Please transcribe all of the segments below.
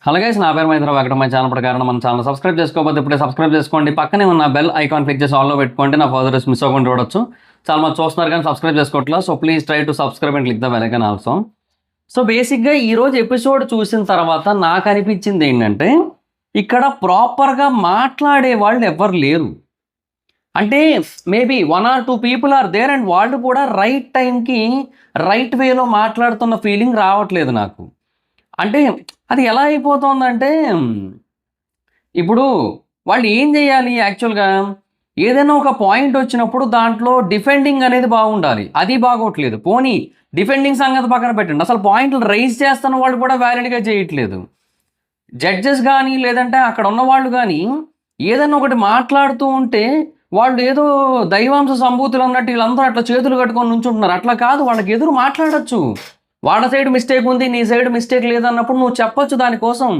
Hello guys, నా పేరు Mahindra. Welcome my channel. ప్రకారం మన ఛానల్ సబ్స్క్రైబ్ చేసుకోకపోతే ఇప్పుడే సబ్స్క్రైబ్ చేసుకోండి. పక్కనే ఉన్న బెల్ ఐకాన్ క్లిక్ చేసి ఆల్లో పెట్టుకుంటే నా ఫర్దర్స్ మిస్ అవ్వకుండా చూడొచ్చు. చాలా మంది చూస్తున్నారు కానీ సబ్స్క్రైబ్ చేసుకోవట్లేదు. So please try to subscribe and click the bell icon also. So బేసిక్గా ఈరోజు ఎపిసోడ్ చూసిన తర్వాత నాకు అనిపించింది ఏంటంటే, ఇక్కడ ప్రాపర్గా మాట్లాడే వాళ్ళు ఎవ్వరు లేరు. అంటే maybe 1 or 2 people are there and వాళ్ళు కూడా రైట్ టైంకి రైట్ వేలో మాట్లాడుతున్న ఫీలింగ్ రావట్లేదు నాకు. అంటే అది ఎలా అయిపోతుందంటే, ఇప్పుడు వాళ్ళు ఏం చేయాలి యాక్చువల్గా, ఏదైనా ఒక పాయింట్ వచ్చినప్పుడు దాంట్లో డిఫెండింగ్ అనేది బాగుండాలి. అది బాగోట్లేదు. పోనీ డిఫెండింగ్ సంగతి పక్కన పెట్టండి, అసలు పాయింట్లు రైజ్ చేస్తున్న వాళ్ళు కూడా వ్యాలిడ్గా చేయట్లేదు. జడ్జెస్ కానీ లేదంటే అక్కడ ఉన్న వాళ్ళు కానీ ఏదైనా ఒకటి మాట్లాడుతూ ఉంటే వాళ్ళు ఏదో దైవాంశ సంభూతులు అన్నట్టు వీళ్ళందరూ అట్లా చేతులు కట్టుకొని నుంచుంటున్నారు. అట్లా కాదు, వాళ్ళకి ఎదురు మాట్లాడచ్చు. వాళ్ళ సైడ్ మిస్టేక్ ఉంది, నీ సైడ్ మిస్టేక్ లేదన్నప్పుడు నువ్వు చెప్పొచ్చు దానికోసం.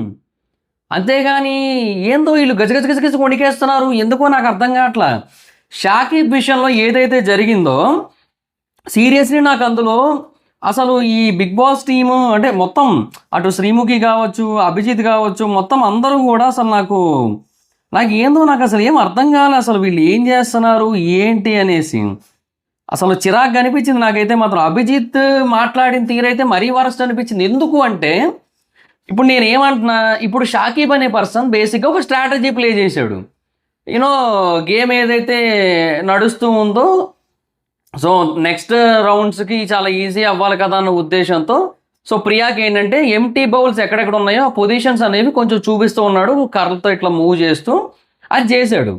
అంతేగాని ఏందో వీళ్ళు గజగజ వణికేస్తున్నారు. ఎందుకో నాకు అర్థం కావట్లా. షాకిబ్ విషయంలో ఏదైతే జరిగిందో సీరియస్లీ నాకు అందులో అసలు ఈ బిగ్ బాస్ టీము అంటే మొత్తం అటు శ్రీముఖి కావచ్చు, అభిజిత్ కావచ్చు, మొత్తం అందరూ కూడా అసలు నాకు ఏందో నాకు అసలు ఏం అర్థం కాలే. అసలు వీళ్ళు ఏం చేస్తున్నారు ఏంటి అనేసి అసలు చిరాకు అనిపించింది నాకైతే మాత్రం. అభిజిత్ మాట్లాడిన తీరైతే మరీ వరస్ట్ అనిపించింది. ఎందుకు అంటే, ఇప్పుడు నేను ఏమంటున్నా, ఇప్పుడు షాకిబ్ అనే పర్సన్ బేసిక్గా ఒక స్ట్రాటజీ ప్లే చేశాడు. యూనో గేమ్ ఏదైతే నడుస్తూ ఉందో, సో నెక్స్ట్ రౌండ్స్కి చాలా ఈజీ అవ్వాలి కదా అన్న ఉద్దేశంతో, సో ప్రియాకి ఏంటంటే ఎంటీ బౌల్స్ ఎక్కడెక్కడ ఉన్నాయో ఆ పొజిషన్స్ అనేవి కొంచెం చూపిస్తూ ఉన్నాడు, కర్రతో ఇట్లా మూవ్ చేస్తూ అది చేశాడు.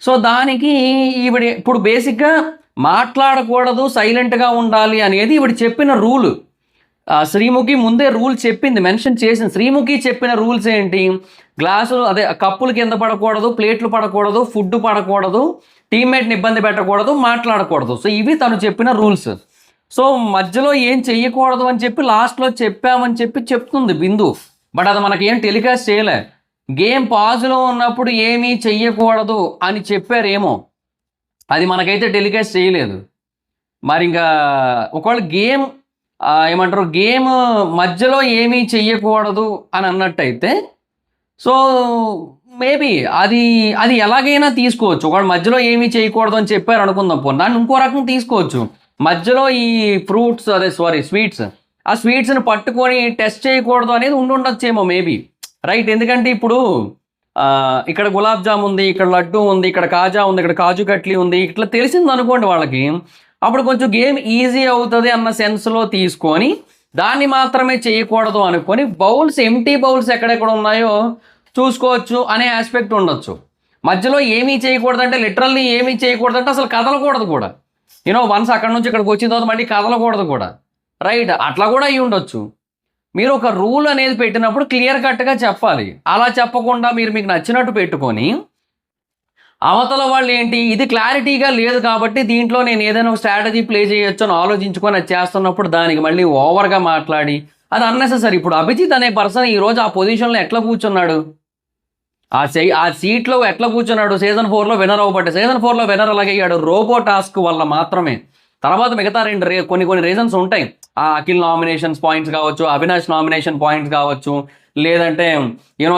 సో దానికి ఈవిడ ఇప్పుడు బేసిక్గా మాట్లాడకూడదు, సైలెంట్గా ఉండాలి అనేది ఈవిడ చెప్పిన రూల్. శ్రీముఖి ముందే రూల్ చెప్పింది, మెన్షన్ చేసింది. శ్రీముఖి చెప్పిన రూల్స్ ఏంటి, గ్లాసులు అదే కప్పులు కింద పడకూడదు, ప్లేట్లు పడకూడదు, ఫుడ్ పడకూడదు, టీమ్మేట్ని ఇబ్బంది పెట్టకూడదు, మాట్లాడకూడదు. సో ఇవి తను చెప్పిన రూల్స్. సో మధ్యలో ఏం చెయ్యకూడదు అని చెప్పి లాస్ట్లో చెప్పామని చెప్పి చెప్తుంది బిందు. బట్ అది మనకేం టెలికాస్ట్ చేయలే. గేమ్ పాజ్లో ఉన్నప్పుడు ఏమీ చెయ్యకూడదు అని చెప్పారేమో, అది మనకైతే టెలికాస్ట్ చేయలేదు. మరి ఇంకా ఒకవేళ గేమ్ ఏమంటారు, గేమ్ మధ్యలో ఏమీ చెయ్యకూడదు అని అన్నట్టయితే, సో మేబీ అది ఎలాగైనా తీసుకోవచ్చు. ఒకవేళ మధ్యలో ఏమీ చేయకూడదు అని చెప్పారు అనుకుందాం, పోనీ దాన్ని ఇంకో రకం తీసుకోవచ్చు. మధ్యలో ఈ ఫ్రూట్స్ స్వీట్స్, ఆ స్వీట్స్ని పట్టుకొని టెస్ట్ చేయకూడదు అనేది ఉండొచ్చేమో మేబీ, రైట్? ఎందుకంటే ఇప్పుడు ఇక్కడ గులాబ్ జామ్ ఉంది, ఇక్కడ లడ్డు ఉంది, ఇక్కడ కాజా ఉంది, ఇక్కడ కాజు కట్లీ ఉంది, ఇట్లా తెలిసింది అనుకోండి వాళ్ళకి, అప్పుడు కొంచెం గేమ్ ఈజీ అవుతుంది అన్న సెన్స్లో తీసుకొని దాన్ని మాత్రమే చేయకూడదు అనుకొని బౌల్స్, ఎంటీ బౌల్స్ ఎక్కడెక్కడ ఉన్నాయో చూసుకోవచ్చు అనే ఆస్పెక్ట్ ఉండొచ్చు. మధ్యలో ఏమీ చేయకూడదు అంటే లిటరల్లీ ఏమీ చేయకూడదు అంటే అసలు కదలకూడదు కూడా. వన్స్ అక్కడ నుంచి ఇక్కడికి వచ్చిన తర్వాత మళ్ళీ కదలకూడదు కూడా, రైట్? అట్లా కూడా అయ్యి ఉండొచ్చు. మీరు ఒక రూల్ అనేది పెట్టినప్పుడు క్లియర్ కట్గా చెప్పాలి. అలా చెప్పకుండా మీకు నచ్చినట్టు పెట్టుకొని అవతల వాళ్ళు ఏంటి, ఇది క్లారిటీగా లేదు కాబట్టి దీంట్లో నేను ఏదైనా ఒక స్ట్రాటజీ ప్లే చేయొచ్చు అని ఆలోచించుకొని అది చేస్తున్నప్పుడు దానికి మళ్ళీ ఓవర్గా మాట్లాడి అది అన్నెసెసరీ. ఇప్పుడు అభిజిత్ అనే పర్సన్ ఈరోజు ఆ పొజిషన్లో ఎట్లా కూర్చున్నాడు, ఆ సీట్లో ఎట్లా కూర్చున్నాడు? సీజన్ 4లో విన్నర్ అవ్వబట్టే. సీజన్ 4లో విన్నర్ అలాగయ్యాడు రోబో టాస్క్ వల్ల మాత్రమే. తర్వాత మిగతా కొన్ని రీజన్స్ ఉంటాయి. అఖిల్ నామినేషన్స్ పాయింట్స్ కావచ్చు, అవినాష్ నామినేషన్ పాయింట్స్ కావచ్చు, లేదంటే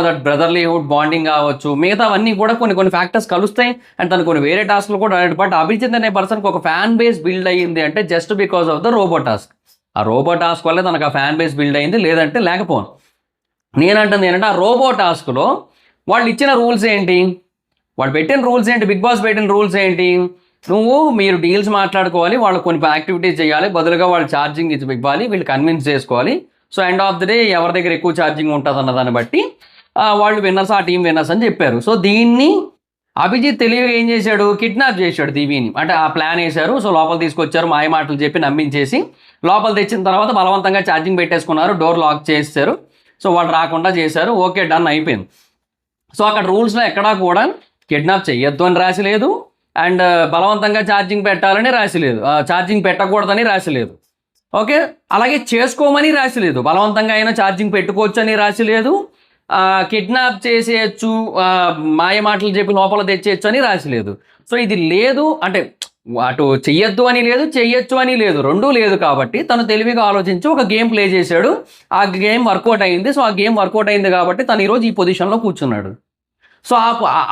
దట్ బ్రదర్లీహుడ్ బాండింగ్ కావచ్చు, మిగతావన్నీ కూడా కొన్ని ఫ్యాక్టర్స్ కలుస్తాయి. అండ్ తను కొన్ని వేరే టాస్క్లు కూడా. బట్ అభిజిత్ అనే పర్సన్కి ఒక ఫ్యాన్ బేస్ బిల్డ్ అయ్యింది అంటే just because of the robo task. ఆ రోబో టాస్క్ వల్లే తనకు ఆ ఫ్యాన్ బేస్ బిల్డ్ అయింది, లేదంటే లేకపోను. నేనంటుంది ఏంటంటే, ఆ రోబో టాస్క్లో వాళ్ళు ఇచ్చిన రూల్స్ ఏంటి, వాళ్ళు పెట్టిన రూల్స్ ఏంటి, బిగ్ బాస్ పెట్టిన రూల్స్ ఏంటి, మీరు డీల్స్ మాట్లాడుకోవాలి, వాళ్ళు కొన్ని యాక్టివిటీస్ చేయాలి, బదులుగా వాళ్ళు ఛార్జింగ్ ఇవ్వాలి, వీళ్ళు కన్విన్స్ చేసుకోవాలి. So end of the day ఎవరి దగ్గర ఎక్కువ ఛార్జింగ్ ఉంటుంది అన్న దాన్ని బట్టి వాళ్ళు విన్నర్స్, ఆ టీం విన్నర్స్ అని చెప్పారు. సో దీన్ని అభిజిత్ తెలివిగా ఏం చేశాడు, కిడ్నాప్ చేశాడు దివిని. అంటే ఆ ప్లాన్ వేశారు. సో లోపల తీసుకొచ్చారు, మాయ మాటలు చెప్పి నమ్మించేసి లోపల తెచ్చిన తర్వాత బలవంతంగా ఛార్జింగ్ పెట్టేసుకున్నారు, డోర్ లాక్ చేశారు. సో వాళ్ళు రాకుండా చేశారు. ఓకే, డన్, అయిపోయింది. సో అక్కడ రూల్స్లో ఎక్కడా కూడా కిడ్నాప్ చెయ్యొద్దు అని రాసిలేదు, అండ్ బలవంతంగా ఛార్జింగ్ పెట్టాలని రాసిలేదు, ఛార్జింగ్ పెట్టకూడదని రాసిలేదు. ఓకే, అలాగే చేసుకోమని రాసిలేదు, బలవంతంగా అయినా ఛార్జింగ్ పెట్టుకోవచ్చు అని రాసిలేదు, కిడ్నాప్ చేసేయచ్చు, మాయ మాటలు చెప్పి లోపల తెచ్చేయచ్చు అని రాసిలేదు. సో ఇది లేదు అంటే అటు చెయ్యొద్దు అని లేదు, చెయ్యొచ్చు అని లేదు, రెండూ లేదు. కాబట్టి తను తెలివిగా ఆలోచించి ఒక గేమ్ ప్లే చేశాడు. ఆ గేమ్ వర్కౌట్ అయింది. సో ఆ గేమ్ వర్కౌట్ అయింది కాబట్టి తను ఈరోజు ఈ పొజిషన్లో కూర్చున్నాడు. సో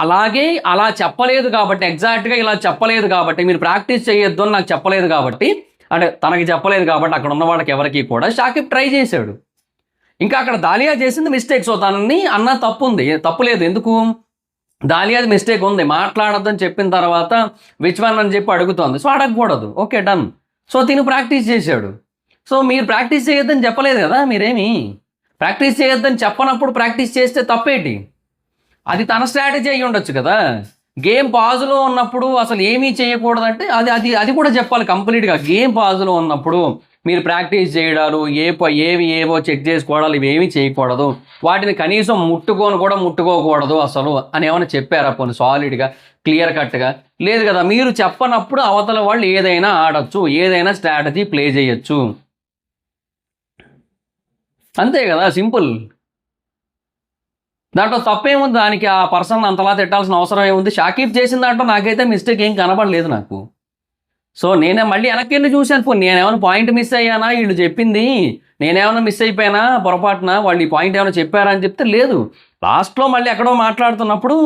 అలాగే అలా చెప్పలేదు కాబట్టి, ఎగ్జాక్ట్గా ఇలా చెప్పలేదు కాబట్టి, మీరు ప్రాక్టీస్ చేయొద్దు అని నాకు చెప్పలేదు కాబట్టి, అంటే తనకి చెప్పలేదు కాబట్టి అక్కడ ఉన్న వాళ్ళకి ఎవరికి కూడా షాకిబ్ ట్రై చేశాడు. ఇంకా అక్కడ దాలియా చేసింది మిస్టేక్. సో తనని అన్న తప్పు ఉంది, తప్పు లేదు. ఎందుకు? దాలియాది మిస్టేక్ ఉంది, మాట్లాడొద్దని చెప్పిన తర్వాత విచ్ వన్ అని చెప్పి అడుగుతోంది. సో అడగకూడదు, ఓకే డన్. సో తిను ప్రాక్టీస్ చేశాడు. సో మీరు ప్రాక్టీస్ చేయొద్దని చెప్పలేదు కదా, మీరేమి ప్రాక్టీస్ చేయొద్దని చెప్పనప్పుడు ప్రాక్టీస్ చేస్తే తప్పేంటి? అది తన స్ట్రాటజీ అయ్యి ఉండొచ్చు కదా. గేమ్ పాజ్లో ఉన్నప్పుడు అసలు ఏమీ చేయకూడదంటే అది అది అది కూడా చెప్పాలి కంప్లీట్గా. గేమ్ పాజ్లో ఉన్నప్పుడు మీరు ప్రాక్టీస్ చేయడాలు, ఏవో చెక్ చేసుకోవడాలు ఇవేమీ చేయకూడదు, వాటిని కనీసం ముట్టుకోకూడదు అసలు అని ఏమైనా చెప్పారా పోనీ సాలిడ్గా, క్లియర్ కట్గా? లేదు కదా. మీరు చెప్పనప్పుడు అవతల వాళ్ళు ఏదైనా ఆడచ్చు, ఏదైనా స్ట్రాటజీ ప్లే చేయొచ్చు, అంతే కదా, సింపుల్. దాంట్లో తప్పేముంది? దానికి ఆ పర్సన్ అంతలా తిట్టాల్సిన అవసరం ఏముంది? షాకిబ్ చేసిన దాంట్లో నాకైతే మిస్టేక్ ఏం కనబడలేదు నాకు. సో నేనే మళ్ళీ వెనక్కి వెళ్ళి చూశాను, పోనీ నేనేమైనా పాయింట్ మిస్ అయ్యానా, వీళ్ళు చెప్పింది నేనేమైనా మిస్ అయిపోయానా పొరపాటున, వాళ్ళు ఈ పాయింట్ ఏమైనా చెప్పారా అని చెప్తే లేదు. లాస్ట్లో మళ్ళీ ఎక్కడో మాట్లాడుతున్నప్పుడు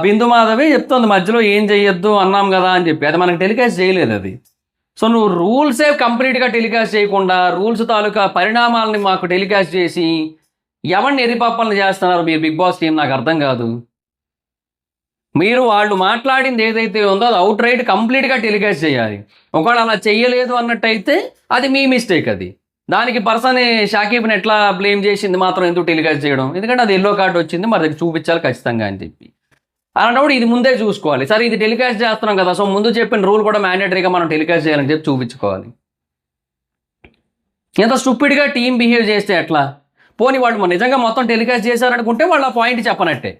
బిందు మాధవి చెప్తుంది మధ్యలో ఏం చెయ్యొద్దు అన్నాం కదా అని చెప్పి. అది మనకు టెలికాస్ట్ చేయలేదు అది. సో నువ్వు రూల్సే కంప్లీట్గా టెలికాస్ట్ చేయకుండా రూల్స్ తాలూకా పరిణామాలని మాకు టెలికాస్ట్ చేసి ఎవరిని ఎరిపాపలను చేస్తున్నారు మీరు బిగ్ బాస్ టీం? నాకు అర్థం కాదు. మీరు వాళ్ళు మాట్లాడింది ఏదైతే ఉందో అది అవుట్ రైట్ కంప్లీట్గా టెలికాస్ట్ చేయాలి. ఒకవేళ అలా చెయ్యలేదు అన్నట్టయితే అది మీ మిస్టేక్. అది దానికి పర్సన్ షాకిబ్ని ఎట్లా బ్లేమ్ చేసింది మాత్రం ఎందుకు టెలికాస్ట్ చేయడం? ఎందుకంటే అది ఎల్లో కార్డు వచ్చింది, మరి దగ్గర చూపించాలి ఖచ్చితంగా అని చెప్పి. అలాంటప్పుడు ఇది ముందే చూసుకోవాలి. సరే ఇది టెలికాస్ట్ చేస్తున్నాం కదా, సో ముందు చెప్పిన రూల్ కూడా మ్యాండేటరీగా మనం టెలికాస్ట్ చేయాలని చెప్పి చూపించుకోవాలి. ఎంత స్టూపిడ్గా టీం బిహేవ్ చేస్తే ఎట్లా? పోనీ వాళ్ళు నిజంగా మొత్తం టెలికాస్ట్ చేశారనుకుంటే వాళ్ళు ఆ పాయింట్ చెప్పనట్టే.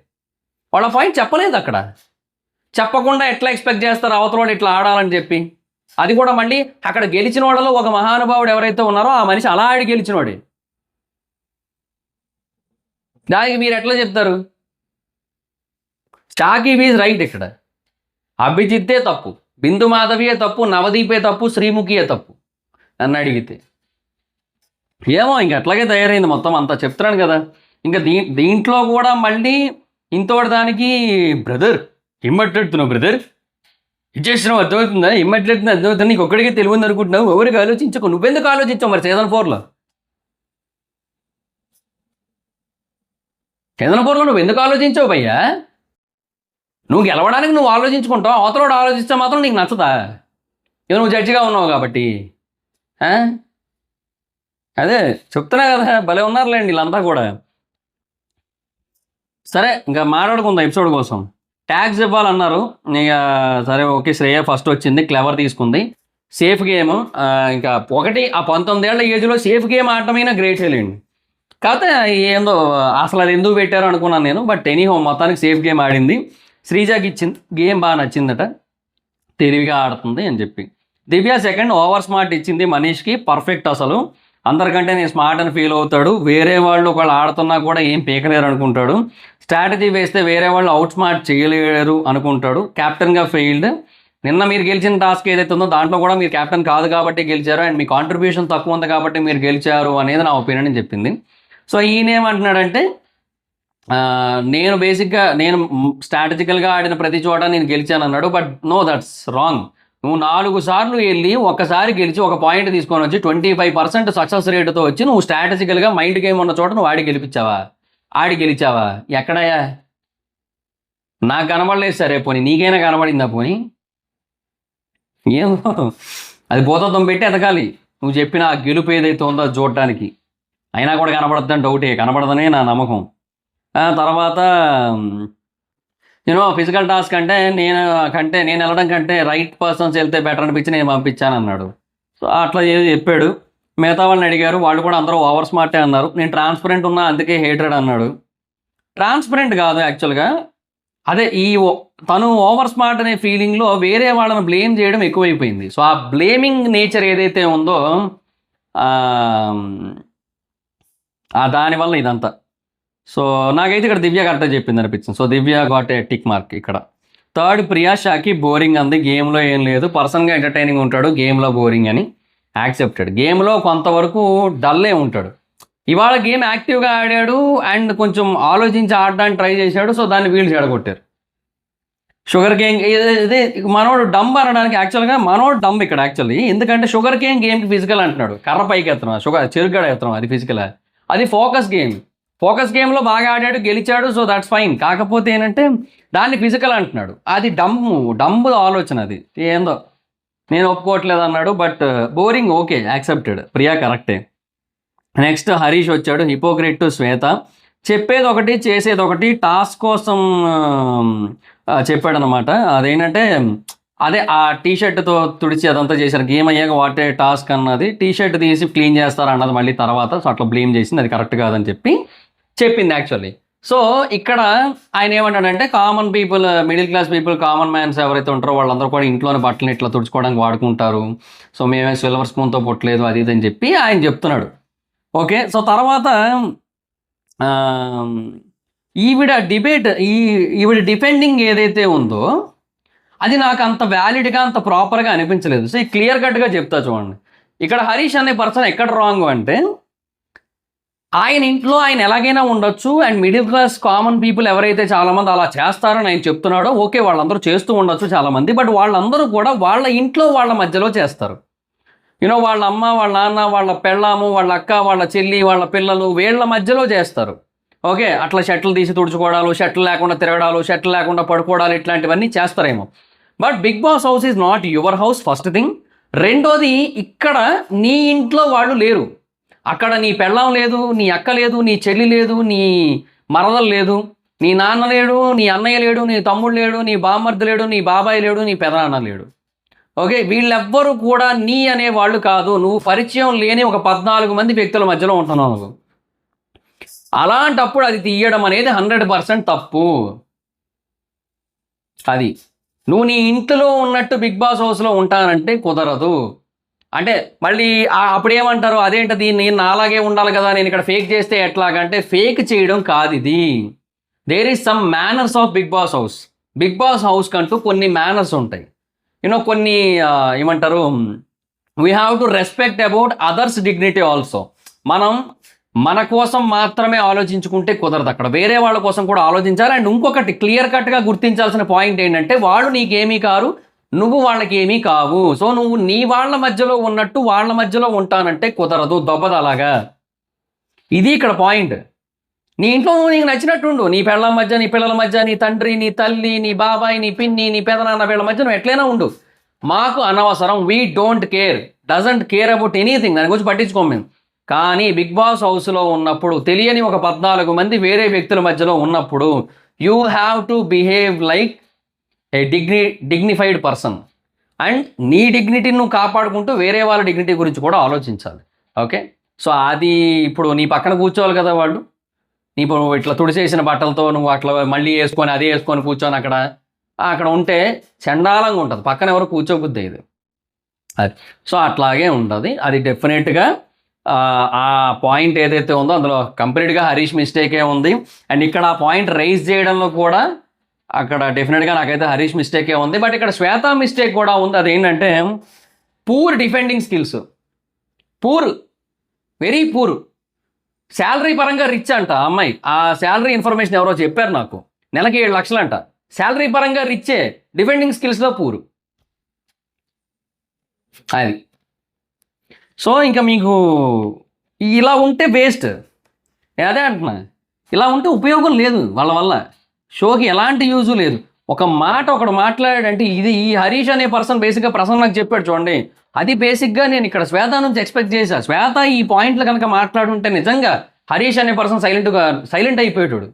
వాళ్ళ పాయింట్ చెప్పలేదు అక్కడ. చెప్పకుండా ఎట్లా ఎక్స్పెక్ట్ చేస్తారు అవతల ఇట్లా ఆడాలని చెప్పి? అది కూడా మళ్ళీ అక్కడ గెలిచిన వాళ్ళలో ఒక మహానుభావుడు ఎవరైతే ఉన్నారో ఆ మనిషి అలా ఆడి గెలిచినోడే. దానికి మీరు ఎట్లా చెప్తారు? Shakib is right. ఇక్కడ అభిజిత్తే తప్పు, బిందు మాధవియే తప్పు, నవదీపే తప్పు, శ్రీముఖియే తప్పు నన్ను అడిగితే. ఏమో ఇంక అట్లాగే తయారైంది మొత్తం అంతా, చెప్తున్నాను కదా. ఇంకా దీంట్లో కూడా మళ్ళీ ఇంతోటి దానికి బ్రదర్ ఇమ్మట్లాడుతున్నావు, బ్రదర్ ఇచ్చేసినావు, అర్థమవుతుందా? ఇమ్మట్లాడుతున్నా అర్థమవుతుంది, నీకు ఒక్కడికే తెలియదు అనుకుంటున్నావు, ఎవరికి ఆలోచించకు. నువ్వెందుకు ఆలోచించావు మరి సీజన్ 4లో? సీజన్ 4లో నువ్వు ఎందుకు ఆలోచించావు భయ్యా? నువ్వు గెలవడానికి నువ్వు ఆలోచించుకుంటావు, అవతలోడు ఆలోచిస్తే మాత్రం నీకు నచ్చదా? ఇక నువ్వు జడ్జిగా ఉన్నావు కాబట్టి. అదే చెప్తున్నా కదా, భలే ఉన్నారులేండి వీళ్ళంతా కూడా. సరే ఇంకా మాట్లాడుకుందాం ఎపిసోడ్ కోసం. ట్యాగ్స్ ఇవ్వాలన్నారు, ఇక సరే ఓకే. శ్రేయ ఫస్ట్ వచ్చింది, క్లెవర్ తీసుకుంది, సేఫ్ గేమ్. ఇంకా ఒకటి ఆ 19 ఏళ్ల ఏజ్లో సేఫ్ గేమ్ ఆడటమైనా గ్రేట్ లేండి. కాకపోతే ఏందో అసలు అది ఎందుకు పెట్టారు అనుకున్నాను నేను. బట్ ఎనీహో మొత్తానికి సేఫ్ గేమ్ ఆడింది. శ్రీజాకి ఇచ్చింది, గేమ్ బాగా నచ్చిందట, తెలివిగా ఆడుతుంది అని చెప్పి. దివ్య సెకండ్ ఓవర్ స్మార్ట్ ఇచ్చింది మనీష్కి, పర్ఫెక్ట్. అసలు అందరికంటే నేను స్మార్ట్ అని ఫీల్ అవుతాడు. వేరే వాళ్ళు ఒకళ్ళు ఆడుతున్నా కూడా ఏం పీకలేరు అనుకుంటాడు. స్ట్రాటజీ వేస్తే వేరే వాళ్ళు అవుట్ స్మార్ట్ చేయలేరు అనుకుంటాడు. క్యాప్టెన్గా ఫెయిల్డ్. నిన్న మీరు గెలిచిన టాస్క్ ఏదైతే ఉందో దాంట్లో కూడా మీరు క్యాప్టెన్ కాదు కాబట్టి గెలిచారు, అండ్ మీ కాంట్రిబ్యూషన్ తక్కువ ఉంది కాబట్టి మీరు గెలిచారు అనేది నా ఒపీనియన్ అని చెప్పింది. సో ఈయనేమంటున్నాడంటే నేను బేసిక్గా నేను స్ట్రాటజికల్గా ఆడిన ప్రతి చోట నేను గెలిచాను అన్నాడు. But no, that's wrong. నువ్వు 4 సార్లు వెళ్ళి ఒక్కసారి గెలిచి ఒక పాయింట్ తీసుకొని వచ్చి 25% సక్సెస్ రేటుతో వచ్చి నువ్వు స్ట్రాటజికల్గా మైండ్ గేమ్ ఉన్న చోట నువ్వు ఆడి గెలిచావా? ఎక్కడయా? నాకు కనబడలేదు. సరే పోనీ నీకైనా కనబడిందా? పోనీ ఏమో, అది భూతత్వం పెట్టి ఎదగాలి. నువ్వు చెప్పిన ఆ గెలుపు ఏదైతే ఉందో అది చూడటానికి. అయినా కూడా కనబడద్దని డౌటే, కనబడదనే నా నమ్మకం. తర్వాత ఫిజికల్ టాస్క్ అంటే నేను వెళ్ళడం కంటే రైట్ పర్సన్స్ వెళ్తే బెటర్ అనిపించి నేను పంపించాను అన్నాడు. సో అట్లా చెప్పాడు. మిగతా వాళ్ళని అడిగారు, వాళ్ళు కూడా అందరూ ఓవర్ స్మార్టే అన్నారు. నేను ట్రాన్స్పరెంట్ ఉన్నా అందుకే హేటెడ్ అన్నాడు. ట్రాన్స్పరెంట్ కాదు యాక్చువల్గా, అదే తను ఓవర్ స్మార్ట్ అనే ఫీలింగ్లో వేరే వాళ్ళని బ్లేమ్ చేయడం ఎక్కువైపోయింది. సో ఆ బ్లేమింగ్ నేచర్ ఏదైతే ఉందో దానివల్ల ఇదంతా. సో నాకైతే ఇక్కడ దివ్య కరెక్ట్గా చెప్పింది అనిపించింది. So Divya got a tick mark ఇక్కడ. థర్డ్ ప్రియా షాకి బోరింగ్ అంది, గేమ్లో ఏం లేదు, పర్సన్గా ఎంటర్టైనింగ్ ఉంటాడు, గేమ్లో బోరింగ్ అని యాక్సెప్టెడ్. గేమ్లో కొంతవరకు డల్లే ఉంటాడు. ఇవాళ గేమ్ యాక్టివ్గా ఆడాడు అండ్ కొంచెం ఆలోచించి ఆడడానికి ట్రై చేశాడు, సో దాన్ని వీళ్ళు చెడగొట్టారు. షుగర్ కేన్ ఇదే మనోడు డంబ్ అనడానికి యాక్చువల్గా మనోడు డంబ్ ఇక్కడ యాక్చువల్లీ, ఎందుకంటే షుగర్ కేన్ గేమ్కి ఫిజికల్ అంటున్నాడు, కర్ర పైకి ఎత్తనం, చెరుగడ ఎత్తనం, అది ఫిజికల్. అది ఫోకస్ గేమ్. ఫోకస్ గేమ్లో బాగా ఆడాడు, గెలిచాడు, సో దట్స్ ఫైన్. కాకపోతే ఏంటంటే దాన్ని ఫిజికల్ అంటున్నాడు, అది డంబ్ ఆలోచన, అది ఏందో నేను ఒప్పుకోవట్లేదు అన్నాడు. But boring okay, accepted. Priya కరెక్టే. నెక్స్ట్ హరీష్ వచ్చాడు, హిపోక్రిట్ శ్వేత. చెప్పేది ఒకటి చేసేది ఒకటి, టాస్క్ కోసం చెప్పాడనమాట. అదేంటంటే అదే ఆ టీషర్ట్తో తుడిచి అదంతా చేశారు, గేమ్ అయ్యాక వాటే టాస్క్ అన్నది, టీషర్ట్ తీసి క్లీన్ చేస్తారు అన్నది మళ్ళీ తర్వాత, సో అట్లా బ్లేమ్ చేసింది, అది కరెక్ట్ కాదని చెప్పింది యాక్చువల్లీ. సో ఇక్కడ ఆయన ఏమంటాడంటే common people, middle class people, common mans ఎవరైతే ఉంటారో వాళ్ళందరూ కూడా ఇంట్లోనే బట్టలు ఇట్లా తుడుచుకోవడానికి వాడుకుంటారు, సో మేమే సిల్వర్ స్పూన్తో పుట్టలేదు అది ఇది అని చెప్పి ఆయన చెప్తున్నాడు. ఓకే, సో తర్వాత ఈవిడ డిఫెండింగ్ ఏదైతే ఉందో అది నాకు అంత వ్యాలిడ్గా అంత ప్రాపర్గా అనిపించలేదు. సో ఈ క్లియర్ కట్గా చెప్తా చూడండి. ఇక్కడ హరీష్ అనే పర్సన్ ఎక్కడ రాంగ్ అంటే, ఆయన ఇంట్లో ఆయన ఎలాగైనా ఉండొచ్చు and middle class common people ఎవరైతే చాలామంది అలా చేస్తారని ఆయన చెప్తున్నాడో, ఓకే వాళ్ళందరూ చేస్తూ ఉండొచ్చు చాలామంది, బట్ వాళ్ళందరూ కూడా వాళ్ళ ఇంట్లో వాళ్ళ మధ్యలో చేస్తారు. యూనో వాళ్ళ అమ్మ, వాళ్ళ నాన్న, వాళ్ళ పెళ్ళాము, వాళ్ళ అక్క, వాళ్ళ చెల్లి, వాళ్ళ పిల్లలు, వీళ్ళ మధ్యలో చేస్తారు. ఓకే, అట్లా షర్ట్లు తీసి తుడుచుకోవడాలు, షర్ట్లు లేకుండా తిరగడాలు, షర్ట్లు లేకుండా పడుకోవడాలు, ఇట్లాంటివన్నీ చేస్తారేమో. But Bigg boss house is not your house, first thing. రెండోది, ఇక్కడ నీ ఇంట్లో వాళ్ళు లేరు, అక్కడ నీ పెళ్ళాం లేదు, నీ అక్క లేదు, నీ చెల్లి లేదు, నీ మరదలు లేదు, నీ నాన్న లేడు, నీ అన్నయ్య లేడు, నీ తమ్ముడు లేడు, నీ బామ్మర్ది లేడు, నీ బాబాయ్ లేడు, నీ పెదనాన్న లేడు. ఓకే, వీళ్ళెవ్వరూ కూడా నీ అనే వాళ్ళు కాదు, నువ్వు పరిచయం లేని ఒక 14 మంది వ్యక్తుల మధ్యలో ఉంటున్నావు నువ్వు. అలాంటప్పుడు అది తీయడం అనేది 100% తప్పు. అది నువ్వు నీ ఇంట్లో ఉన్నట్టు బిగ్ బాస్ హౌస్లో ఉంటానంటే కుదరదు. అంటే మళ్ళీ అప్పుడు ఏమంటారు, అదేంటది నేను నాలాగే ఉండాలి కదా, నేను ఇక్కడ ఫేక్ చేస్తే ఎట్లాగంటే, ఫేక్ చేయడం కాదు ఇది. There is some manners of Bigg boss house. Bigg boss house కంటూ కొన్ని మేనర్స్ ఉంటాయి. యూనో కొన్ని ఏమంటారు, we have to respect about others dignity also. మనం మన కోసం మాత్రమే ఆలోచించుకుంటే కుదరదు, అక్కడ వేరే వాళ్ళ కోసం కూడా ఆలోచించాలి. అండ్ ఇంకొకటి క్లియర్ కట్గా గుర్తించాల్సిన పాయింట్ ఏంటంటే, వాళ్ళు నీకేమీ కారు, నువ్వు వాళ్ళకి ఏమీ కావు. సో నువ్వు నీ వాళ్ళ మధ్యలో ఉన్నట్టు వాళ్ళ మధ్యలో ఉంటానంటే కుదరదు, దొబ్బదలాగా. ఇది ఇక్కడ పాయింట్. నీ ఇంట్లో నీకు నచ్చినట్టుండు, నీ పెళ్ళ మధ్య, నీ పిల్లల మధ్య, నీ తండ్రి, నీ తల్లి, నీ బాబాయ్, నీ పిన్ని, నీ పెదనాన్న, వీళ్ళ మధ్య నువ్వు ఎట్లయినా ఉండు, మాకు అనవసరం. We don't care, doesn't care about anything, దాని గురించి పట్టించుకోం మేము. కానీ బిగ్ బాస్ హౌస్లో ఉన్నప్పుడు, తెలియని ఒక 14 మంది వేరే వ్యక్తుల మధ్యలో ఉన్నప్పుడు, you have to behave like A dignified person. And నీ డిగ్నిటీని నువ్వు కాపాడుకుంటూ వేరే వాళ్ళ డిగ్నిటీ గురించి కూడా ఆలోచించాలి. ఓకే, సో అది ఇప్పుడు నీ పక్కన కూర్చోవాలి కదా వాళ్ళు, ఇప్పుడు ఇట్లా తుడిచేసిన బట్టలతో నువ్వు అట్లా మళ్ళీ వేసుకొని అదే వేసుకొని కూర్చొని అక్కడ ఉంటే చండాలంగా ఉంటుంది, పక్కన ఎవరు కూర్చోబుద్ది ఇది. అది సో అట్లాగే ఉంటుంది. అది డెఫినెట్గా ఆ పాయింట్ ఏదైతే ఉందో అందులో కంప్లీట్గా హరీష్ మిస్టేకే ఉంది. అండ్ ఇక్కడ ఆ పాయింట్ రైజ్ చేయడంలో కూడా అక్కడ డెఫినెట్గా నాకైతే హరీష్ మిస్టేకే ఉంది. బట్ ఇక్కడ శ్వేత మిస్టేక్ కూడా ఉంది. అదేంటంటే poor defending skills, very poor. Salary పరంగా రిచ్ అంట అమ్మాయి, ఆ శాలరీ ఇన్ఫర్మేషన్ ఎవరో చెప్పారు నాకు, నెలకి 7 లక్షలు అంట. శాలరీ పరంగా రిచ్చే, డిఫెండింగ్ స్కిల్స్లో పూరు. అది సో ఇంకా మీకు ఇలా ఉంటే వేస్ట్. అదే అంటున్నా, ఇలా ఉంటే ఉపయోగం లేదు, వాళ్ళ వల్ల షోకి ఎలాంటి యూజు లేదు. ఒక మాట ఒకడు మాట్లాడాడంటే, ఇది ఈ హరీష్ అనే పర్సన్ బేసిక్గా ప్రసన్న నాకు చెప్పాడు చూడండి, అది బేసిక్గా నేను ఇక్కడ శ్వేత నుంచి ఎక్స్పెక్ట్ చేశాను. శ్వేత ఈ పాయింట్లు కనుక మాట్లాడుంటే నిజంగా హరీష్ అనే పర్సన్ సైలెంట్ అయిపోయాడు,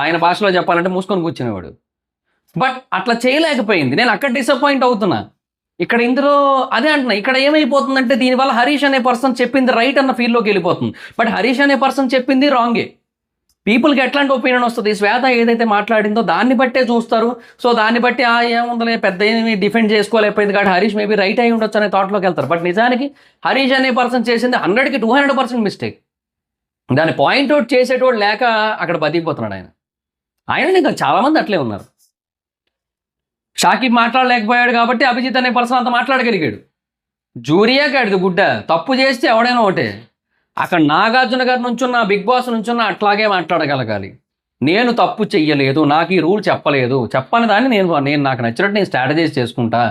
ఆయన భాషలో చెప్పాలంటే మూసుకొని కూర్చునేవాడు. బట్ అట్లా చేయలేకపోయింది, నేను అక్కడ డిసప్పాయింట్ అవుతున్నా. ఇక్కడ ఇందులో అదే అంటున్నా, ఇక్కడ ఏమైపోతుందంటే దీనివల్ల హరీష్ అనే పర్సన్ చెప్పింది రైట్ అన్న ఫీల్లోకి వెళ్ళిపోతుంది, బట్ హరీష్ అనే పర్సన్ చెప్పింది రాంగే. పీపుల్కి ఎట్లాంటి ఒపీనియన్ వస్తుంది, శ్వేత ఏదైతే మాట్లాడిందో దాన్ని బట్టే చూస్తారు. సో దాన్ని బట్టి ఏముందలే పెద్ద ఏమి డిఫెండ్ చేసుకోలేకపోయింది కాబట్టి హరీష్ మేబీ రైట్ అయి ఉండొచ్చు అనే థాట్లోకి వెళ్తారు. బట్ నిజానికి హరీష్ అనే పర్సన్ చేసింది 100కి 200% మిస్టేక్. దాన్ని పాయింట్అవుట్ చేసేటోడు లేక అక్కడ బతికిపోతున్నాడు ఆయన ఇంకా చాలామంది అట్లే ఉన్నారు. షాకిబ్ మాట్లాడలేకపోయాడు కాబట్టి అభిజిత్ అనే పర్సన్ అంత మాట్లాడగలిగాడు. జూరియా కాడిది గుడ్డ, తప్పు చేస్తే ఎవడైనా ఒకటే. అక్కడ నాగార్జున గారి నుంచున్న బిగ్ బాస్ నుంచున్న అట్లాగే మాట్లాడగలగాలి. నేను తప్పు చెయ్యలేదు, నాకు ఈ రూల్ చెప్పలేదు, చెప్పని దాన్ని నేను నాకు నచ్చినట్టు నేను స్ట్రాటజైజ్ చేసుకుంటా.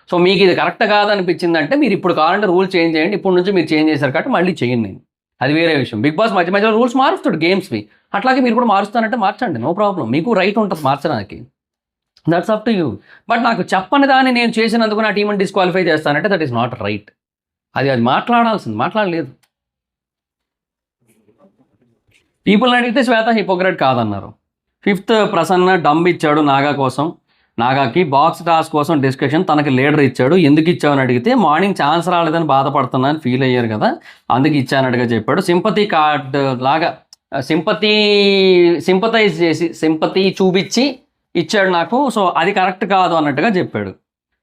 సో మీకు ఇది కరెక్ట్ కాదనిపించిందంటే మీరు ఇప్పుడు కావాలంటే రూల్ చేంజ్ చేయండి, ఇప్పుడు నుంచి మీరు చేంజ్ చేశారు కాబట్టి మళ్ళీ చేయండి, నేను అది వేరే విషయం. బిగ్ బాస్ మధ్య మధ్యలో రూల్స్ మారుస్తాడు గేమ్స్వి, అట్లాగే మీరు కూడా మారుస్తానంటే మార్చండి, నో ప్రాబ్లం, మీకు రైట్ ఉంటుంది మార్చడానికి, that's up to you. But నాకు చెప్పని దాన్ని నేను చేసినందుకు నా టీంని డిస్క్వాలిఫై చేస్తానంటే దట్ ఈస్ నాట్ రైట్. అది మాట్లాడాల్సింది, మాట్లాడలేదు. పీపుల్ని అడిగితే శ్వేత హిపోక్రెట్ కాదన్నారు. 5th ప్రసన్న డంబ్ ఇచ్చాడు నాగా కోసం, నాగాకి బాక్స్ టాస్క్ కోసం డిస్కషన్, తనకి లీడర్ ఇచ్చాడు, ఎందుకు ఇచ్చావని అడిగితే మార్నింగ్ ఛాన్స్ రాలేదని బాధపడుతున్నాను ఫీల్ అయ్యారు కదా అందుకు ఇచ్చానట్టుగా చెప్పాడు. సింపతి కార్డ్ లాగా సింపతైజ్ చేసి సింపతి చూపించి ఇచ్చాడు నాకు, సో అది కరెక్ట్ కాదు అన్నట్టుగా చెప్పాడు.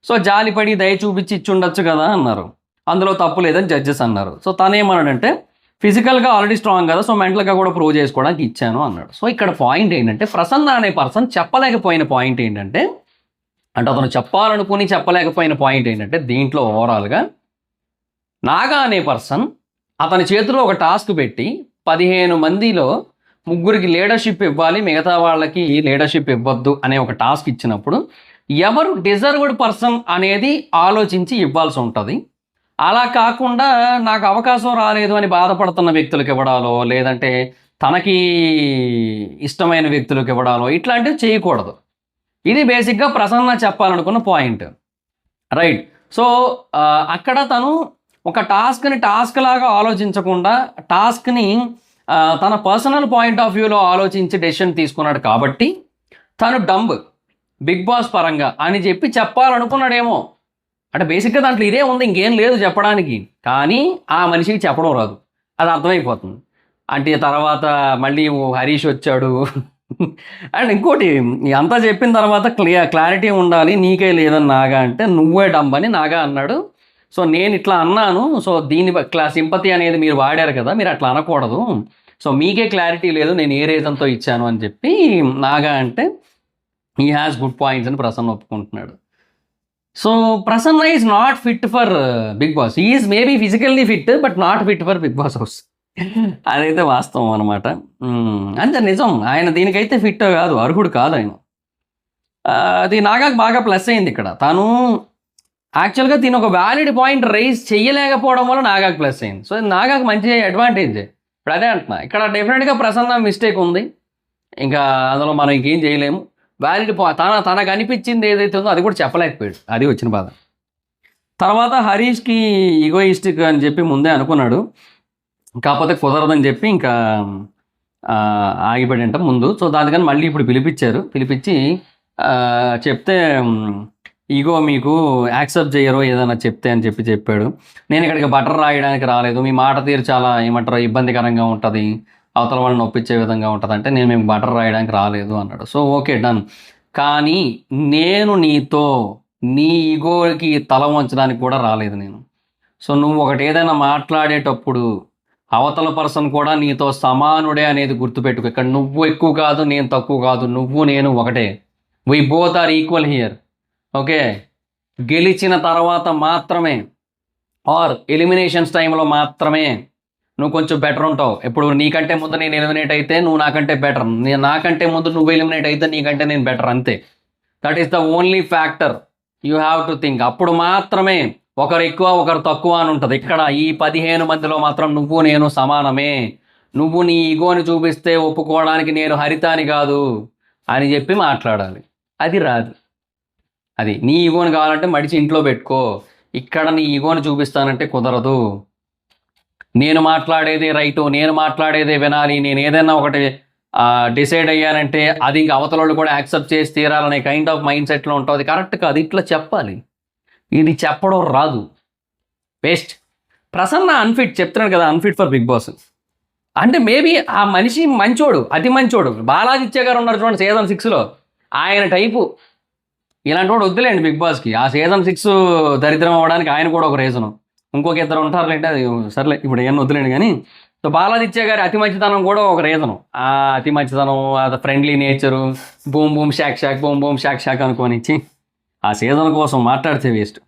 సో జాలిపడి దయ చూపించి ఇచ్చి ఉండొచ్చు కదా అన్నారు, అందులో తప్పు లేదని జడ్జెస్ అన్నారు. సో తనేమన్నాడంటే ఫిజికల్గా ఆల్రెడీ స్ట్రాంగ్ కదా, సో మెంటల్గా కూడా ప్రూవ్ చేసుకోవడానికి ఇచ్చాను అన్నాడు. సో ఇక్కడ పాయింట్ ఏంటంటే ప్రసన్న అనే పర్సన్ చెప్పలేకపోయిన పాయింట్ ఏంటంటే, అంటే అతను చెప్పాలనుకుని చెప్పలేకపోయిన పాయింట్ ఏంటంటే దీంట్లో ఓవరాల్గా నాగా అనే పర్సన్ అతని చేతిలో ఒక టాస్క్ పెట్టి 15 మందిలో 3కి లీడర్షిప్ ఇవ్వాలి, మిగతా వాళ్ళకి లీడర్షిప్ ఇవ్వద్దు అనే ఒక టాస్క్ ఇచ్చినప్పుడు ఎవరు డిజర్వ్డ్ పర్సన్ అనేది ఆలోచించి ఇవ్వాల్సి ఉంటుంది. అలా కాకుండా నాకు అవకాశం రాలేదు అని బాధపడుతున్న వ్యక్తులకు ఇవ్వడాలో, లేదంటే తనకి ఇష్టమైన వ్యక్తులకు ఇవ్వడాలో ఇట్లాంటివి చేయకూడదు. ఇది బేసిక్గా ప్రసన్న చెప్పాలనుకున్న పాయింట్, రైట్. సో అక్కడ తను ఒక టాస్క్ని టాస్క్ లాగా ఆలోచించకుండా టాస్క్ని తన పర్సనల్ పాయింట్ ఆఫ్ వ్యూలో ఆలోచించి డెసిషన్ తీసుకున్నాడు కాబట్టి తను డంబ్ బిగ్ బాస్ పరంగా అని చెప్పి చెప్పాలనుకున్నాడేమో. అంటే బేసిక్గా దాంట్లో ఇదే ఉంది, ఇంకేం లేదు చెప్పడానికి, కానీ ఆ మనిషికి చెప్పడం రాదు, అది అర్థమైపోతుంది. అంటే తర్వాత మళ్ళీ హరీష్ వచ్చాడు అండ్ ఇంకోటి అంతా చెప్పిన తర్వాత క్లారిటీ ఉండాలి, నీకే లేదని నాగా అంటే నువ్వే డంబ్ అని నాగా అన్నాడు. సో నేను ఇట్లా అన్నాను, సో దీని సింపతి అనేది మీరు వాడారు కదా, మీరు అట్లా అనకూడదు, సో మీకే క్లారిటీ లేదు, నేను ఏ రీజన్తో ఇచ్చాను అని చెప్పి నాగా అంటే హీ హ్యాస్ గుడ్ పాయింట్స్ అని ప్రసన్న ఒప్పుకుంటున్నాడు. So Prasanna is not fit for Bigg Boss, is maybe physically fit but not fit for Bigg boss house, అదైతే వాస్తవం అనమాట. అంతే నిజం, ఆయన దీనికైతే ఫిట్ కాదు, అర్హుడు కాదు ఆయన. అది నాగాకు బాగా ప్లస్ అయింది ఇక్కడ, తను యాక్చువల్గా దీని ఒక వ్యాలిడ్ పాయింట్ రైజ్ చేయలేకపోవడం వల్ల నాగాకు ప్లస్ అయింది. సో నాగాకు మంచి అడ్వాంటేజ్. ఇప్పుడు అదే అంటున్నా, ఇక్కడ డెఫినెట్గా ప్రసన్న మిస్టేక్ ఉంది, ఇంకా అందులో మనం ఇంకేం చేయలేము. వ్యాలిడ్ తనకు అనిపించింది ఏదైతే ఉందో అది కూడా చెప్పలేకపోయాడు, అది వచ్చిన బాధ. తర్వాత హరీష్కి ఈగోయిస్టిక్ అని చెప్పి ముందే అనుకున్నాడు, కాకపోతే కుదరదని చెప్పి ఇంకా ఆగిపోయాడంట ముందు. సో దానికని మళ్ళీ ఇప్పుడు పిలిపించి చెప్తే ఈగో మీకు యాక్సెప్ట్ చేయరు ఏదైనా చెప్తే అని చెప్పాడు. నేను ఇక్కడికి బటర్ రాయడానికి రాలేదు, మీ మాట తీరు చాలా ఏమంటారు ఇబ్బందికరంగా ఉంటుంది, అవతల వాళ్ళని ఒప్పించే విధంగా ఉంటుంది అంటే మేము బటర్ రాయడానికి రాలేదు అన్నాడు. సో ఓకే డన్, కానీ నేను నీతో నీ ఈగోకి తల వంచడానికి కూడా రాలేదు నేను. సో నువ్వు ఒకటి ఏదైనా మాట్లాడేటప్పుడు అవతల పర్సన్ కూడా నీతో సమానుడే అనేది గుర్తుపెట్టుకో. ఇక్కడ నువ్వు ఎక్కువ కాదు, నేను తక్కువ కాదు, నువ్వు నేను ఒకటే, we both are equal here. Okay, గెలిచిన తర్వాత మాత్రమే ఆర్ ఎలిమినేషన్స్ టైంలో మాత్రమే నువ్వు కొంచెం బెటర్ ఉంటావు. ఇప్పుడు నీకంటే ముందు నేను ఎలిమినేట్ అయితే నువ్వు నాకంటే బెటర్, నాకంటే ముందు నువ్వు ఎలిమినేట్ అయితే నీకంటే నేను బెటర్, అంతే. That is the only factor you have to think. అప్పుడు మాత్రమే ఒకరు ఎక్కువ ఒకరు తక్కువ అని ఉంటుంది. ఇక్కడ ఈ 15 మందిలో మాత్రం నువ్వు నేను సమానమే. నువ్వు నీ ఈగోని చూపిస్తే ఒప్పుకోవడానికి నేను హరితాని కాదు అని చెప్పి మాట్లాడాలి, అది రాదు. అది నీ ఈగోని కావాలంటే మడిచి ఇంట్లో పెట్టుకో, ఇక్కడ నీ ఈగోని చూపిస్తానంటే కుదరదు. నేను మాట్లాడేదే రైటు, నేను మాట్లాడేదే వినాలి, నేను ఏదైనా ఒకటి డిసైడ్ అయ్యానంటే అది ఇంక అవతల కూడా యాక్సెప్ట్ చేసి తీరాలనే కైండ్ ఆఫ్ మైండ్ సెట్లో ఉంటుంది. కరెక్ట్ కాదు, ఇట్లా చెప్పాలి, ఇది చెప్పడం రాదు, వేస్ట్. ప్రసన్న అన్ఫిట్ చెప్తున్నాడు కదా, అన్ఫిట్ ఫర్ బిగ్ బాస్ అంటే మేబీ ఆ మనిషి మంచోడు, అతి మంచోడు. బాలాదిత్య గారు ఉన్నారు చూడండి సీజన్ 6లో, ఆయన టైపు. ఇలాంటి వాడు వద్దులేండి బిగ్ బాస్కి. ఆ సీజన్ 6 దరిద్రం అవ్వడానికి ఆయన కూడా ఒక రీజను. ఇంకొక ఇద్దరు ఉంటారులేంటే అది సర్లే, ఇప్పుడు ఏమన్నా వద్దులేండి. కానీ సో బాలాదిత్య గారి అతి మంచితనం కూడా ఒక రీజను. ఆ అతి మంచితనం, అది friendly nature, boom boom shock shock boom boom shock shock అనుకోనిచ్చి ఆ సీజన్ కోసం మాట్లాడితే వేస్ట్.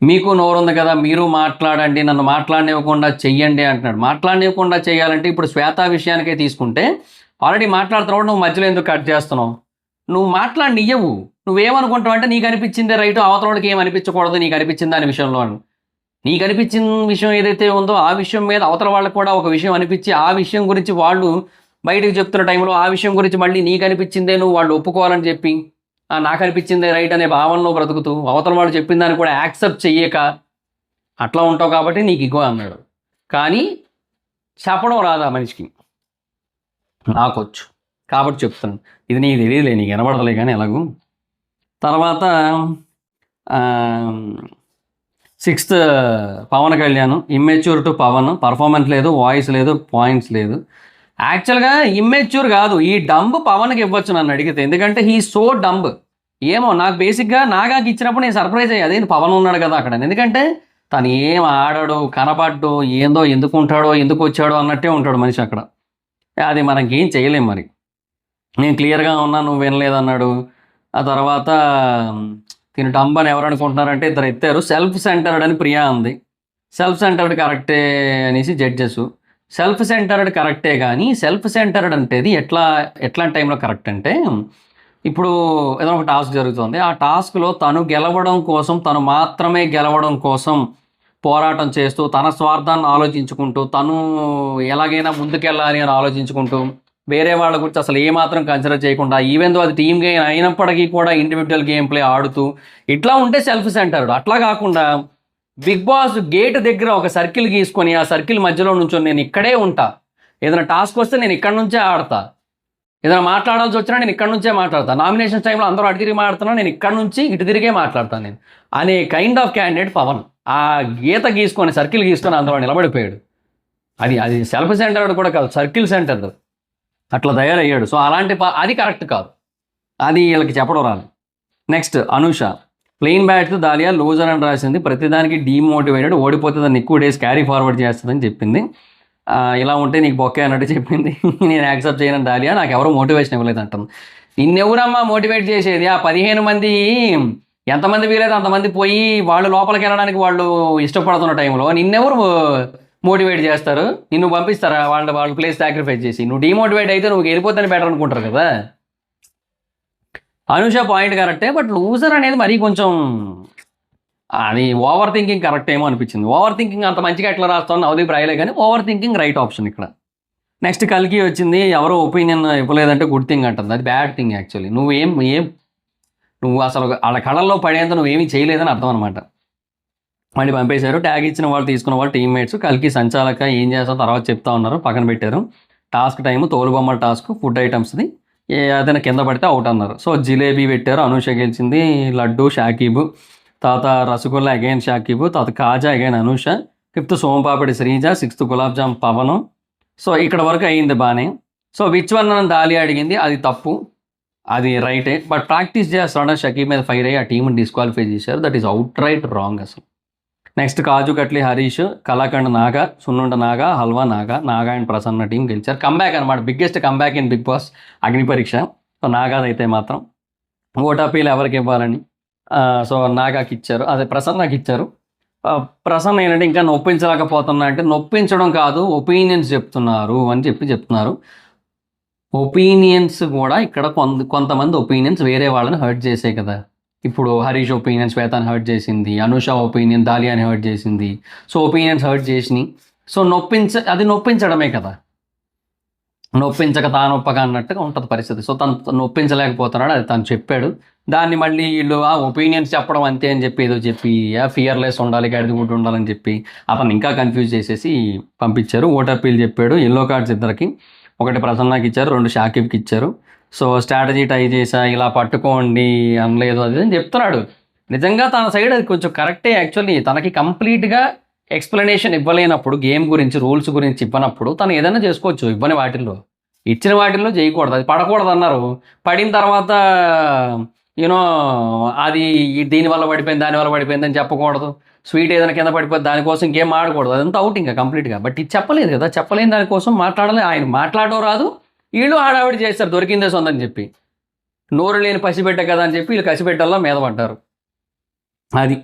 మీకు నోరుంది కదా, మీరు మాట్లాడండి, నన్ను మాట్లాడనివ్వకుండా చెయ్యండి అంటున్నాడు. మాట్లాడనివ్వకుండా చేయాలంటే ఇప్పుడు శ్వేత విషయానికే తీసుకుంటే ఆల్రెడీ మాట్లాడుతున్నావు, నువ్వు మధ్యలో ఎందుకు కట్ చేస్తున్నావు? నువ్వు మాట్లాడనియ్యవు. నువ్వేమనుకుంటావు అంటే నీకు అనిపించిందే రైట్, అవతలకి ఏం అనిపించకూడదు, నీకు అనిపించింది దాని విషయంలో. నీకు అనిపించిన విషయం ఏదైతే ఉందో ఆ విషయం మీద అవతల వాళ్ళకి కూడా ఒక విషయం అనిపించి ఆ విషయం గురించి వాళ్ళు బయటకు చెప్తున్న టైంలో ఆ విషయం గురించి మళ్ళీ నీకు అనిపించిందే నువ్వు వాళ్ళు ఒప్పుకోవాలని చెప్పి నాకు అనిపించిందే రైట్ అనే భావనలో బ్రతుకుతూ అవతల వాళ్ళు చెప్పిన దాన్ని కూడా యాక్సెప్ట్ చెయ్యక అట్లా ఉంటావు కాబట్టి నీకు ఇగో అన్నాడు. కానీ చెప్పడం రాదా మనిషికి? నాకొచ్చు కాబట్టి చెప్తాను. ఇది నీకు తెలియదులే, నీకు వినబడతలే కానీ ఎలాగూ. తర్వాత 6th Pawan Kalyan, immature to Pawan, performance లేదు, వాయిస్ లేదు, పాయింట్స్ లేదు. యాక్చువల్గా ఇమ్మెచ్యూర్ కాదు, ఈ డంబ్ పవన్కి ఇవ్వచ్చు నన్ను అడిగితే, ఎందుకంటే హీ సో డంబ్. ఏమో నాకు బేసిక్గా నాగాకి ఇచ్చినప్పుడు నేను సర్ప్రైజ్ అయ్యి అదేంటి పవన్ ఉన్నాడు కదా అక్కడ, ఎందుకంటే తను ఏం ఆడాడు, కనపడ్డు, ఏందో ఎందుకు ఉంటాడో ఎందుకు వచ్చాడో అన్నట్టే ఉంటాడు మనిషి అక్కడ. అది మనకేం చేయలేం. మరి నేను క్లియర్గా ఉన్నా, నువ్వు వినలేదన్నాడు. ఆ తర్వాత తిని డంబ్ అని ఎవరు అనుకుంటున్నారంటే ఇద్దరు ఎత్తారు. సెల్ఫ్ సెంటర్డ్ అని ప్రియా ఉంది. సెల్ఫ్ సెంటర్డ్ కరెక్టే అనేసి జడ్జెస్. సెల్ఫ్ సెంటర్డ్ కరెక్టే, కానీ సెల్ఫ్ సెంటర్డ్ అంటేది ఎట్లాంటి టైంలో కరెక్ట్ అంటే, ఇప్పుడు ఏదైనా ఒక టాస్క్ జరుగుతుంది, ఆ టాస్క్లో తను గెలవడం కోసం, తను మాత్రమే గెలవడం కోసం పోరాటం చేస్తూ తన స్వార్థాన్ని ఆలోచించుకుంటూ తను ఎలాగైనా ముందుకెళ్ళాలి అని ఆలోచించుకుంటూ వేరే వాళ్ళ గురించి అసలు ఏమాత్రం కన్సిడర్ చేయకుండా, ఈవెన్ దో అది టీమ్ గేమ్ అయినప్పటికీ కూడా ఇండివిజువల్ గేమ్ ప్లే ఆడుతూ ఇట్లా ఉంటే సెల్ఫ్ సెంటర్డ్. అట్లా కాకుండా బిగ్ బాస్ గేట్ దగ్గర ఒక సర్కిల్ గీసుకొని ఆ సర్కిల్ మధ్యలో నుంచో నేను ఇక్కడే ఉంటా, ఏదైనా టాస్క్ వస్తే నేను ఇక్కడ నుంచే ఆడతా, ఏదైనా మాట్లాడాల్సి వచ్చినా నేను ఇక్కడ నుంచే మాట్లాడతా, నామినేషన్ టైంలో అందరూ అటు తిరిగి మాట్లాడుతున్నా నేను ఇక్కడ నుంచి ఇటు తిరిగే మాట్లాడతాను నేను అనే కైండ్ ఆఫ్ క్యాండిడేట్ పవన్. ఆ గీత గీసుకొని సర్కిల్ గీసుకొని అందులో నిలబడిపోయాడు. అది సెల్ఫ్ సెంటర్డ్ కూడా కాదు, సర్కిల్ సెంటర్డ్, అట్లా తయారయ్యాడు. సో అలాంటి అది కరెక్ట్ కాదు, అది వీళ్ళకి చెప్పడం రాదు. Next Anusha, plain bat dahlia loser అని రాసింది, ప్రతిదానికి డీమోటివేటెడ్, ఓడిపోతే దాన్ని ఎక్కువ డేస్ క్యారీ ఫార్వర్డ్ చేస్తుందని చెప్పింది. ఇలా ఉంటే నీకు బొక్కే అన్నట్టు చెప్పింది. నేను యాక్సెప్ట్ చేయను దాలియా, నాకు ఎవరు మోటివేషన్ ఇవ్వలేదు అంటుంది. ఇన్నెవరమ్మా మోటివేట్ చేసేది? ఆ 15 మంది ఎంతమంది వీలైతే అంతమంది పోయి వాళ్ళు లోపలికి వెళ్ళడానికి వాళ్ళు ఇష్టపడుతున్న టైంలో నిన్నెవరు మోటివేట్ చేస్తారు? నిన్ను పంపిస్తారా వాళ్ళ ప్లేస్ సాక్రిఫైస్ చేసి? నువ్వు డీమోటివేట్ అయితే నువ్వు వెళ్ళిపోతానే బెటర్ అనుకుంటారు కదా. అనూష పాయింట్ కరెక్టే, బట్ లూజర్ అనేది మరీ కొంచెం అది ఓవర్ థింకింగ్ కరెక్ట్ ఏమో అనిపించింది. ఓవర్ థింకింగ్ అంత మంచిగా ఎట్లా రాస్తాను నవదీప్ రాయలే, కానీ ఓవర్ థింకింగ్ రైట్ ఆప్షన్ ఇక్కడ. నెక్స్ట్ కల్కి వచ్చింది, ఎవరో ఒపీనియన్ ఇవ్వలేదంటే గుడ్ థింగ్ అంటుంది, అది బ్యాడ్ థింగ్ యాక్చువల్లీ. నువ్వు అసలు వాళ్ళ కళల్లో పడేంత నువ్వేమీ చేయలేదని అర్థం అనమాట. మళ్ళీ పంపేశారు. ట్యాగ్ ఇచ్చిన వాళ్ళు తీసుకున్న వాళ్ళు టీమ్మేట్స్. కల్కి సంచాలక ఏం చేస్తారో తర్వాత చెప్తా ఉన్నారు, పక్కన పెట్టారు. టాస్క్ టైము తోలుబొమ్మల టాస్క్, ఫుడ్ ఐటమ్స్ది, ఏదైనా కింద పడితే అవుట్ అన్నారు. సో జిలేబీ పెట్టారు, అనూష గెలిచింది. లడ్డు షాకీబు, తర్వాత రసగుల్లా అగైన్ షాకీబు, తర్వాత kaja again Anusha, 5th sonpapdi Sreeja, 6th gulab jamun Pavan. So ఇక్కడ వరకు అయింది బాగానే. సో విచ్ వన్ అని దాలియా అడిగింది, అది తప్పు, అది రైటే, బట్ ప్రాక్టీస్ చేస్తాడు షకీబ్ మీద ఫైర్ అయ్యి ఆ టీంని డిస్క్వాలిఫై చేశారు. That is outright wrong అసలు. Next kaju katli Harish, kalakand Naga, sunnunda Naga, halwa Naga and Prasanna team గెలిచారు. కంబ్యాక్ అనమాట, biggest comeback in Bigg Boss Agni Pariksha. So నాగాదైతే మాత్రం ఓటాపీలు ఎవరికి ఇవ్వాలని, సో నాగాకి ఇచ్చారు, అదే ప్రసన్నకి ఇచ్చారు. ప్రసన్న ఏంటంటే ఇంకా నొప్పించలేకపోతున్నా అంటే, నొప్పించడం కాదు ఒపీనియన్స్ చెప్తున్నారు అని చెప్తున్నారు. ఒపీనియన్స్ కూడా ఇక్కడ కొంతమంది ఒపీనియన్స్ వేరే వాళ్ళని హర్ట్ చేసే కదా. ఇప్పుడు హరీష్ ఒపీనియన్ శ్వేతాన్ని హర్ట్ చేసింది, అనూష ఒపీనియన్ దాలియాని హర్ట్ చేసింది. సో ఒపీనియన్స్ హర్ట్ చేసినాయి. సో అది నొప్పించడమే కదా, నొప్పించక తానొప్పక అన్నట్టుగా ఉంటుంది పరిస్థితి. సో తను నొప్పించలేకపోతున్నాడు, అది తను చెప్పాడు. దాన్ని మళ్ళీ వీళ్ళు ఒపీనియన్స్ చెప్పడం అంతే అని చెప్పి ఏదో చెప్పి ఫియర్లెస్ ఉండాలి, గడిది కూడా ఉండాలని చెప్పి అతను ఇంకా కన్ఫ్యూజ్ చేసేసి పంపించారు. ఓటర్పీలు చెప్పాడు, ఎల్లో కార్డ్స్ ఇద్దరికి, ఒకటి ప్రసన్నకి ఇచ్చారు, 2 షాకిబ్కి ఇచ్చారు. సో స్ట్రాటజీ ట్రై చేసా, ఇలా పట్టుకోండి అనలేదు అది అని చెప్తున్నాడు. నిజంగా తన సైడ్ అది కొంచెం కరెక్టే యాక్చువల్లీ. తనకి కంప్లీట్గా ఎక్స్ప్లెనేషన్ ఇవ్వలేనప్పుడు, గేమ్ గురించి రూల్స్ గురించి ఇవ్వనప్పుడు తను ఏదైనా చేసుకోవచ్చు. ఇవ్వని వాటిల్లో, ఇచ్చిన వాటిల్లో చేయకూడదు, అది పడకూడదు అన్నారు. పడిన తర్వాత యూనో అది దీనివల్ల పడిపోయింది దానివల్ల పడిపోయింది అని చెప్పకూడదు. స్వీట్ ఏదైనా కింద పడిపోతుంది దానికోసం ఇంకేం ఆడకూడదు, అదంతా అవుట్ ఇంకా కంప్లీట్గా. బట్ ఇది చెప్పలేదు కదా, చెప్పలేని దానికోసం మాట్లాడాలి. ఆయన మాట్లాడడం రాదు, వీళ్ళు ఆడావిడి చేస్తారు దొరికిందే సొందని చెప్పి. నోరు లేని పసిబిడ్డ కదా అని చెప్పి వీళ్ళు కసిబిడ్డల్లో మీద పడ్డారు. అది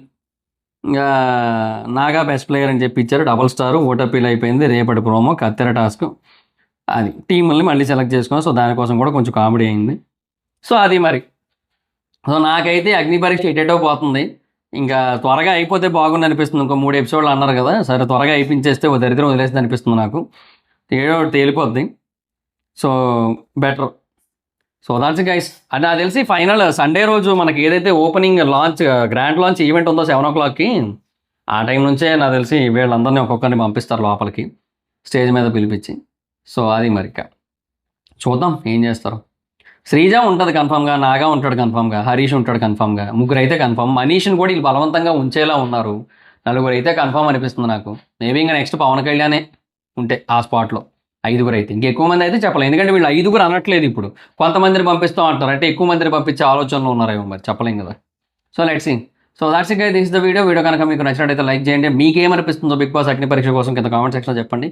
ఇంకా నాగా బెస్ట్ ప్లేయర్ అని చెప్పి ఇచ్చారు. డబుల్ స్టార్ ఓటపీలు అయిపోయింది. రేపటి ప్రోమో కత్తెర టాస్క్. అది టీముల్ని మళ్ళీ సెలెక్ట్ చేసుకున్నాం. సో దానికోసం కూడా కొంచెం కామెడీ అయింది. సో అది మరి. సో నాకైతే అగ్ని పరీక్ష ఎటేటో పోతుంది. ఇంకా త్వరగా అయిపోతే బాగుంది అనిపిస్తుంది. ఇంకో 3 ఎపిసోడ్లు అన్నారు కదా, సరే త్వరగా అయిపించేస్తే ఓ దరిద్రం వదిలేస్తుంది అనిపిస్తుంది నాకు. ఏడో ఒకటి తేలిపోద్ది. So better. So that's guys. అది నాకు తెలిసి ఫైనల్ సండే రోజు మనకి ఏదైతే opening launch grand launch event ఉందో 7 o'clockకి, ఆ టైం నుంచే నాకు తెలిసి వీళ్ళందరినీ ఒక్కొక్కరిని పంపిస్తారు లోపలికి స్టేజ్ మీద పిలిపించి. సో అది మరి ఇక చూద్దాం ఏం చేస్తారు. శ్రీజ ఉంటుంది కన్ఫామ్గా, నాగా ఉంటాడు కన్ఫామ్గా, హరీష్ ఉంటాడు కన్ఫామ్గా, 3 అయితే కన్ఫామ్. మనీష్ని కూడా వీళ్ళు బలవంతంగా ఉంచేలా ఉన్నారు. 4 అయితే కన్ఫామ్ అనిపిస్తుంది నాకు. మేబీ ఇంకా నెక్స్ట్ పవన్ కళ్యాణే ఉంటే ఆ స్పాట్లో. 5 అయితే ఇంకెక్కువ మంది అయితే చెప్పలేం, ఎందుకంటే వీళ్ళు 5 అనట్లేదు ఇప్పుడు. కొంతమందిని పంపిస్తాం అంటారు, అంటే ఎక్కువ మందిని పంపించే ఆలోచనలో ఉన్నారేమో మరి, చెప్పలేం కదా. So let's see. So that's it guys, this is the video. Video కనుక మీకు నచ్చినట్టయితే లైక్ చేయండి. మీకు ఏమనిపిస్తుందో బిగ్ బాస్ అగ్ని పరీక్ష కోసం కింద కామెంట్ సెక్షన్లో చెప్పండి.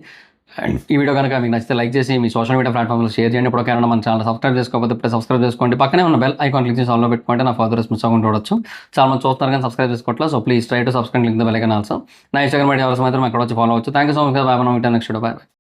అండ్ ఈ వీడియో కనుక మీకు నచ్చితే లైక్ చేసి మీ సోషల్ మీడియా ప్లాట్ఫామ్లో షేర్ చేయండి. ఇప్పుడు ఒకవేళ మన ఛానల్ సబ్స్క్రైబ్ చేసుకోకపోతే ఇప్పుడే సబ్స్క్రైబ్ చేసుకోండి. పక్కనే ఉన్న బెల్ ఐకాన్ క్లిక్ చేసి ఆన్లో పెట్టుకుంటే నా ఫర్దర్స్ మిస్ అవ్వకుండా చూడొచ్చు. చాలా మంది చూస్తున్నారు కానీ సబ్స్క్రైబ్ చేసుకోవట్లేదు. So please try to subscribe link the bell icon also. నా ఇన్స్టాగ్రామ్ ఐడి అవసరం అయితే అక్కడ వచ్చి ఫాలో అవచ్చు. Thank you so much. Bye. Next video. Bye.